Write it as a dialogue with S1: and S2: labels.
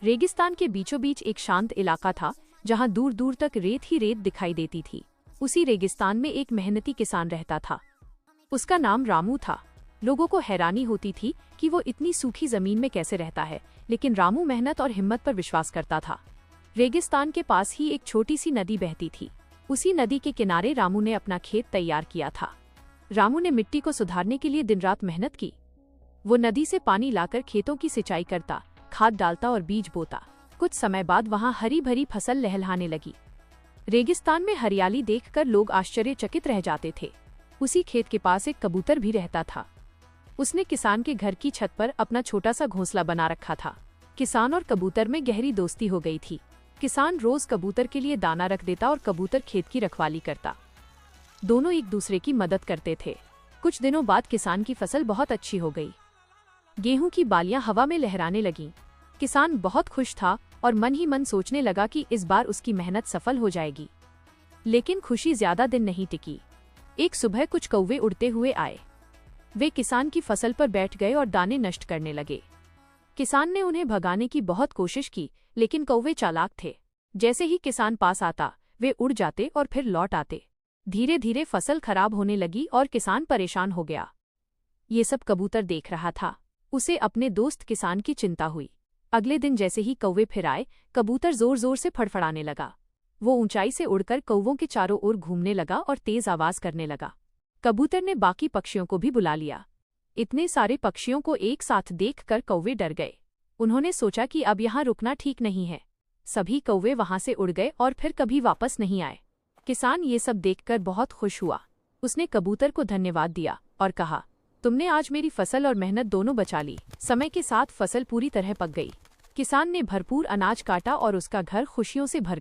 S1: रेगिस्तान के बीचों बीच एक शांत इलाका था जहां दूर दूर तक रेत ही रेत दिखाई देती थी। उसी रेगिस्तान में एक मेहनती किसान रहता था। उसका नाम रामू था। लोगों को हैरानी होती थी कि वो इतनी सूखी जमीन में कैसे रहता है, लेकिन रामू मेहनत और हिम्मत पर विश्वास करता था। रेगिस्तान के पास ही एक छोटी सी नदी बहती थी। उसी नदी के किनारे रामू ने अपना खेत तैयार किया था। रामू ने मिट्टी को सुधारने के लिए दिन रात मेहनत की। वो नदी से पानी लाकर खेतों की सिंचाई करता, खाद डालता और बीज बोता। कुछ समय बाद वहां हरी भरी फसल लहलहाने लगी। रेगिस्तान में हरियाली देखकर लोग आश्चर्यचकित रह जाते थे। उसी खेत के पास एक कबूतर भी रहता था। उसने किसान के घर की छत पर अपना छोटा सा घोंसला बना रखा था। किसान और कबूतर में गहरी दोस्ती हो गई थी। किसान रोज कबूतर के लिए दाना रख देता और कबूतर खेत की रखवाली करता। दोनों एक दूसरे की मदद करते थे। कुछ दिनों बाद किसान की फसल बहुत अच्छी हो गई। गेहूं की बालियां हवा में लहराने लगीं। किसान बहुत खुश था और मन ही मन सोचने लगा कि इस बार उसकी मेहनत सफल हो जाएगी। लेकिन खुशी ज्यादा दिन नहीं टिकी। एक सुबह कुछ कौवे उड़ते हुए आए। वे किसान की फसल पर बैठ गए और दाने नष्ट करने लगे। किसान ने उन्हें भगाने की बहुत कोशिश की, लेकिन कौवे चालाक थे। जैसे ही किसान पास आता, वे उड़ जाते और फिर लौट आते। धीरे धीरे फसल खराब होने लगी और किसान परेशान हो गया। ये सब कबूतर देख रहा था। उसे अपने दोस्त किसान की चिंता हुई। अगले दिन जैसे ही कौवे फिर आए, कबूतर जोर जोर से फड़फड़ाने लगा। वो ऊंचाई से उड़कर कौवों के चारों ओर घूमने लगा और तेज आवाज करने लगा। कबूतर ने बाकी पक्षियों को भी बुला लिया। इतने सारे पक्षियों को एक साथ देखकर कौवे डर गए। उन्होंने सोचा कि अब यहाँ रुकना ठीक नहीं है। सभी कौवे वहां से उड़ गए और फिर कभी वापस नहीं आए। किसान ये सब देखकर बहुत खुश हुआ। उसने कबूतर को धन्यवाद दिया और कहा, तुमने आज मेरी फसल और मेहनत दोनों बचा ली। समय के साथ फसल पूरी तरह पक गई। किसान ने भरपूर अनाज काटा और उसका घर खुशियों से भर